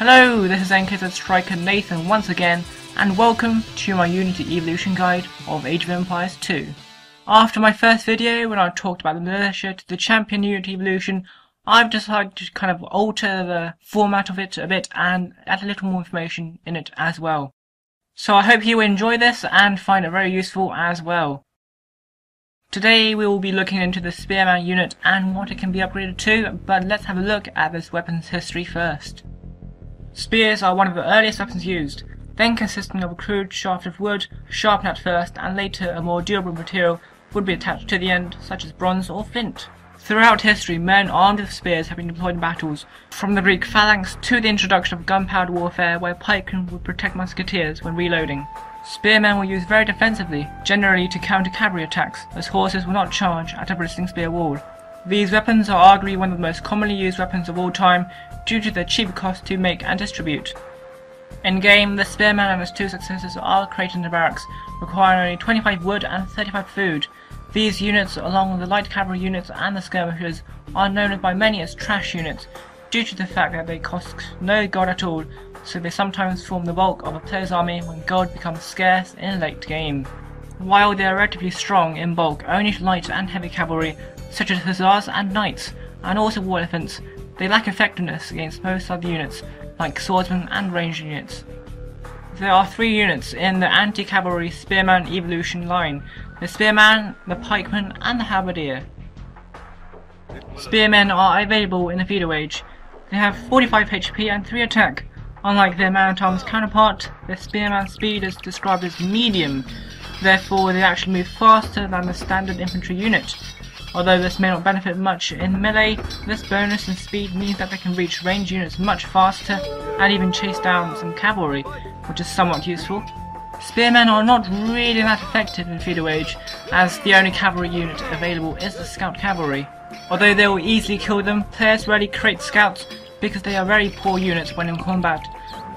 Hello, this is NKZStryker Nathan once again, and welcome to my Unity Evolution Guide of Age of Empires 2. After my first video, when I talked about the militia to the champion Unity Evolution, I've decided to kind of alter the format of it a bit and add a little more information in it as well. So I hope you enjoy this and find it very useful as well. Today we will be looking into the Spearman unit and what it can be upgraded to, but let's have a look at this weapon's history first. Spears are one of the earliest weapons used, then consisting of a crude shaft of wood, sharpened at first, and later a more durable material would be attached to the end, such as bronze or flint. Throughout history, men armed with spears have been deployed in battles, from the Greek phalanx to the introduction of gunpowder warfare where pikemen would protect musketeers when reloading. Spearmen were used very defensively, generally to counter cavalry attacks, as horses would not charge at a bristling spear wall. These weapons are arguably one of the most commonly used weapons of all time due to their cheap cost to make and distribute. In game, the Spearman and his two successors are created in the barracks, requiring only 25 wood and 35 food. These units, along with the light cavalry units and the skirmishers, are known by many as trash units, due to the fact that they cost no gold at all, so they sometimes form the bulk of a player's army when gold becomes scarce in late game. While they are relatively strong in bulk only to light and heavy cavalry, such as hussars and knights, and also war elephants, they lack effectiveness against most other units, like swordsmen and ranged units. There are three units in the anti-cavalry Spearman evolution line: the Spearman, the Pikeman, and the Halberdier. Spearmen are available in the feudal age. They have 45 HP and 3 attack. Unlike their man-at-arms counterpart, the Spearman's speed is described as medium, therefore they actually move faster than the standard infantry unit. Although this may not benefit much in melee, this bonus in speed means that they can reach ranged units much faster and even chase down some cavalry, which is somewhat useful. Spearmen are not really that effective in feudal age, as the only cavalry unit available is the scout cavalry. Although they will easily kill them, players rarely create scouts because they are very poor units when in combat.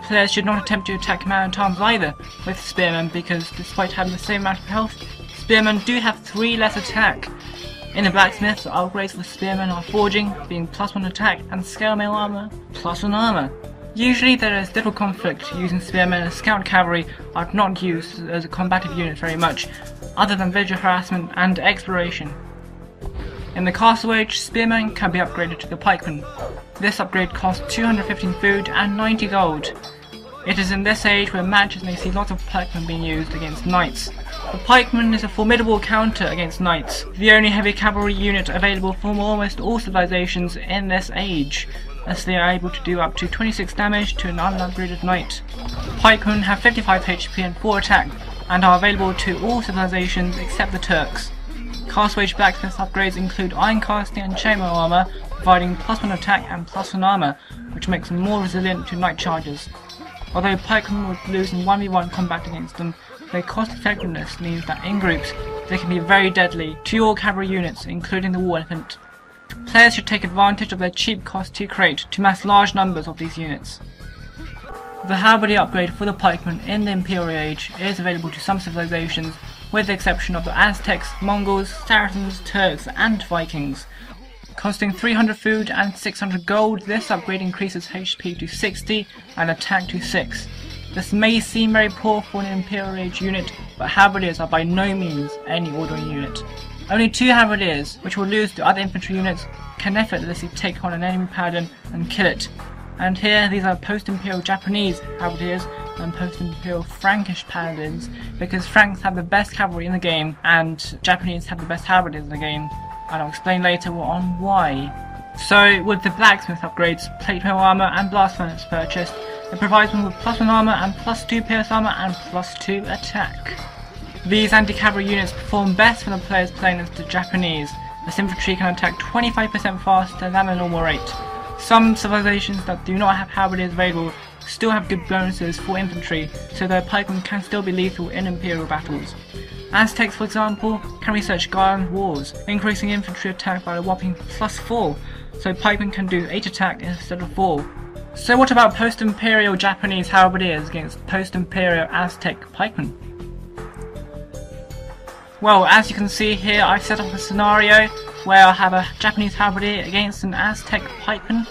Players should not attempt to attack man-at-arms either with Spearmen because, despite having the same amount of health, Spearmen do have 3 less attack. In the blacksmith, the upgrades for Spearmen are forging, being +1 attack, and scale mail armor, +1 armor. Usually there is little conflict using Spearmen, as scout cavalry are not used as a combative unit very much, other than village harassment and exploration. In the castle age, Spearmen can be upgraded to the Pikeman. This upgrade costs 215 food and 90 gold. It is in this age where matches may see lots of pikemen being used against knights. The pikeman is a formidable counter against knights, the only heavy cavalry unit available from almost all civilizations in this age, as they are able to do up to 26 damage to an unupgraded knight. Pikemen have 55 HP and 4 attack, and are available to all civilizations except the Turks. Castle Age blacksmith upgrades include iron casting and chainmail armor, providing +1 attack and +1 armor, which makes them more resilient to knight charges. Although pikemen would lose in 1v1 combat against them, their cost effectiveness means that in groups they can be very deadly to all cavalry units, including the war elephant. Players should take advantage of their cheap cost to create to mass large numbers of these units. The Halberdier upgrade for the pikeman in the Imperial Age is available to some civilizations, with the exception of the Aztecs, Mongols, Saracens, Turks, and Vikings. Costing 300 food and 600 gold, this upgrade increases HP to 60 and attack to 6. This may seem very poor for an Imperial Age unit, but Halberdiers are by no means any ordinary unit. Only 2 Halberdiers, which will lose to other infantry units, can effortlessly take on an enemy paladin and kill it. And here these are post-Imperial Japanese Halberdiers and post-Imperial Frankish paladins, because Franks have the best cavalry in the game and Japanese have the best Halberdiers in the game, and I'll explain later on why. So with the blacksmith upgrades, plate mail armor and blast furnace purchased, it provides one with +1 armor and +2 pierce armor and +2 attack. These anti-cavalry units perform best when the player is playing as the Japanese, as infantry can attack 25% faster than the normal rate. Some civilizations that do not have halberdiers available still have good bonuses for infantry, so their pikemen can still be lethal in imperial battles. AZTECS, for example, can research GARLAND wars, increasing infantry attack by a whopping +4, so pikemen can do 8 attack instead of 4. So what about post-imperial Japanese halberdiers against post-imperial Aztec pikemen? Well, as you can see here, I've set up a scenario where I have a Japanese halberdier against an Aztec pikeman,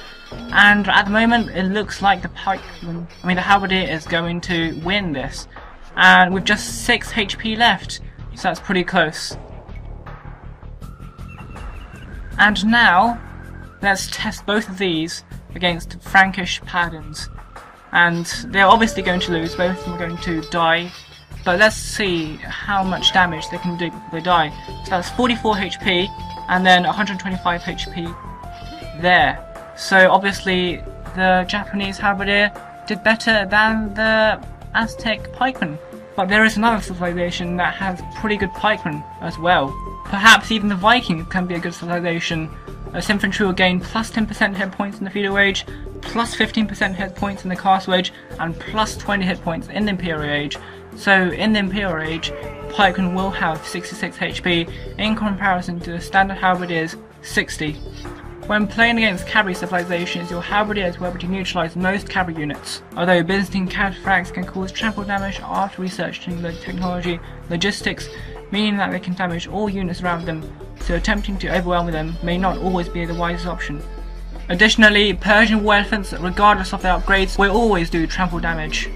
And at the moment, it looks like the Halberdier is going to win this. And with just 6 HP left, so that's pretty close. And now, let's test both of these against Frankish paladins. And they're obviously going to lose, both of them are going to die. But let's see how much damage they can do before they die. So that's 44 HP, and then 125 HP there. So obviously the Japanese Halberdier did better than the Aztec Pikeman. But there is another civilization that has pretty good pikemen as well. Perhaps even the Vikings can be a good civilization. As infantry will gain plus 10% hit points in the feudal age, plus 15% hit points in the castle age, and plus 20 hit points in the imperial age. So in the imperial age, pikemen will have 66 HP in comparison to the standard Halberdier's 60. When playing against cavalry civilizations, your Halberdiers will be able to neutralize most cavalry units, although Byzantine cataphracts can cause trample damage after researching the technology logistics, meaning that they can damage all units around them, so attempting to overwhelm them may not always be the wisest option. Additionally, Persian war elephants, regardless of their upgrades, will always do trample damage.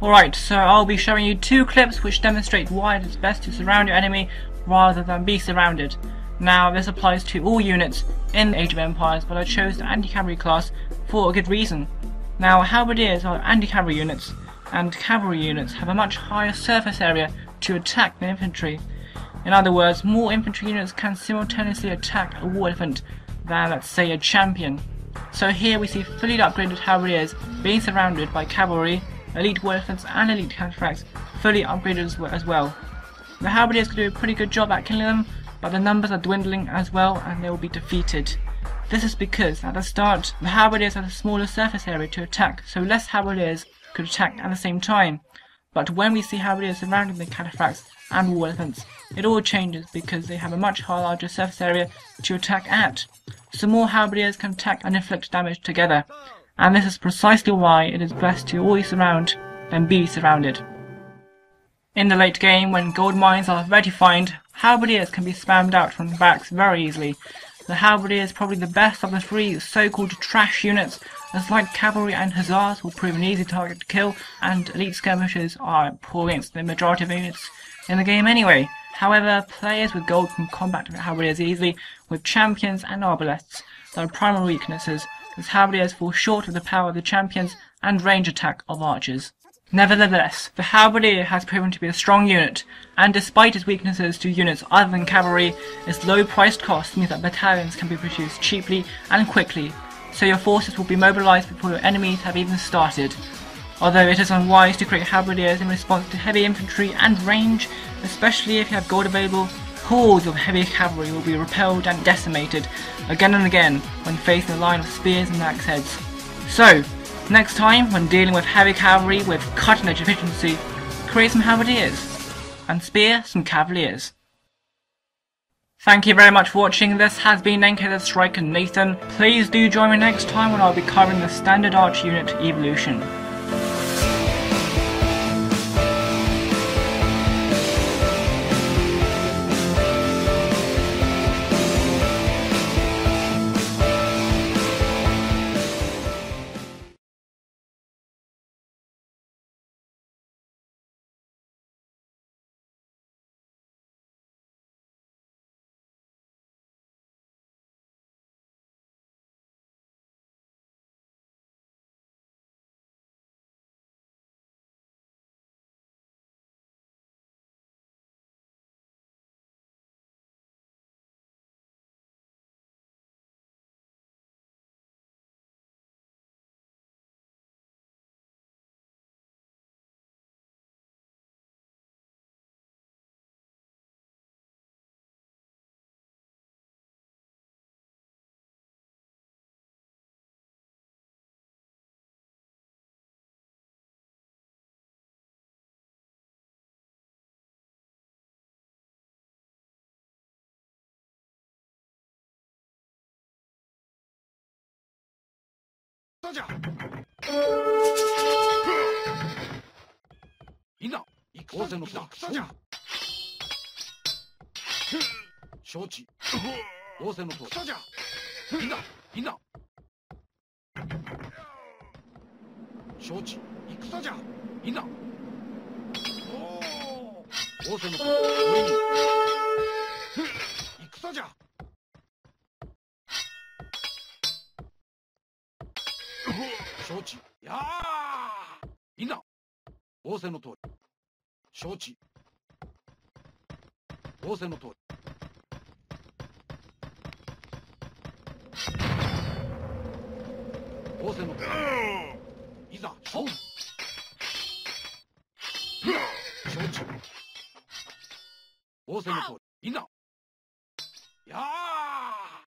Alright, so I'll be showing you 2 clips which demonstrate why it is best to surround your enemy rather than be surrounded. Now, this applies to all units in Age of Empires, but I chose the anti-cavalry class for a good reason. Now, Halberdiers are anti-cavalry units, and cavalry units have a much higher surface area to attack than infantry. In other words, more infantry units can simultaneously attack a war elephant than, let's say, a champion. So here we see fully upgraded Halberdiers being surrounded by cavalry, elite war elephants and elite cataphracts fully upgraded as well. The Halberdiers can do a pretty good job at killing them, but the numbers are dwindling as well and they will be defeated. This is because at the start the Halberdiers had a smaller surface area to attack, so less Halberdiers could attack at the same time. But when we see Halberdiers surrounding the cataphracts and war elephants, it all changes because they have a much larger surface area to attack at. So more Halberdiers can attack and inflict damage together, and this is precisely why it is best to always surround than be surrounded. In the late game, when gold mines are very defined, Halberdiers can be spammed out from the backs very easily. The Halberdier is probably the best of the 3 so-called trash units, as light cavalry and hussars will prove an easy target to kill, and elite skirmishers are poor against the majority of units in the game anyway. However, players with gold can combat the Halberdiers easily with champions and arbalests that are primary weaknesses, as Halberdiers fall short of the power of the champions and range attack of archers. Nevertheless, the Halberdier has proven to be a strong unit, and despite its weaknesses to units other than cavalry, its low priced cost means that battalions can be produced cheaply and quickly, so your forces will be mobilized before your enemies have even started. Although it is unwise to create Halberdiers in response to heavy infantry and range, especially if you have gold available, hordes of heavy cavalry will be repelled and decimated again and again when facing a line of spears and axe heads. So, next time, when dealing with heavy cavalry with cutting-edge efficiency, create some Halberdiers and spear some cavaliers. Thank you very much for watching. This has been NKZStryker Nathan. Please do join me next time when I'll be covering the standard arch unit evolution. いな。承知。戦じゃ。いな。おお。仰せのとおりに。戦じゃ。承知。やあ。いな。仰せのとおり。承知。仰せのとおり。仰せのとおり。いざ勝負。承知。仰せのとおり。いな。やあ。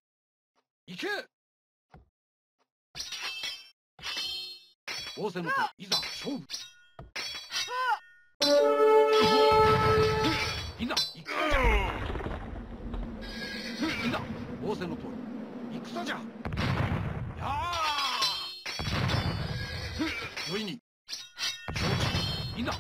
行け。仰せのとおり。いざ勝負。いな。行くじゃ。いな。仰せのとおり。戦じゃ。やあ。よいに。承知。いな。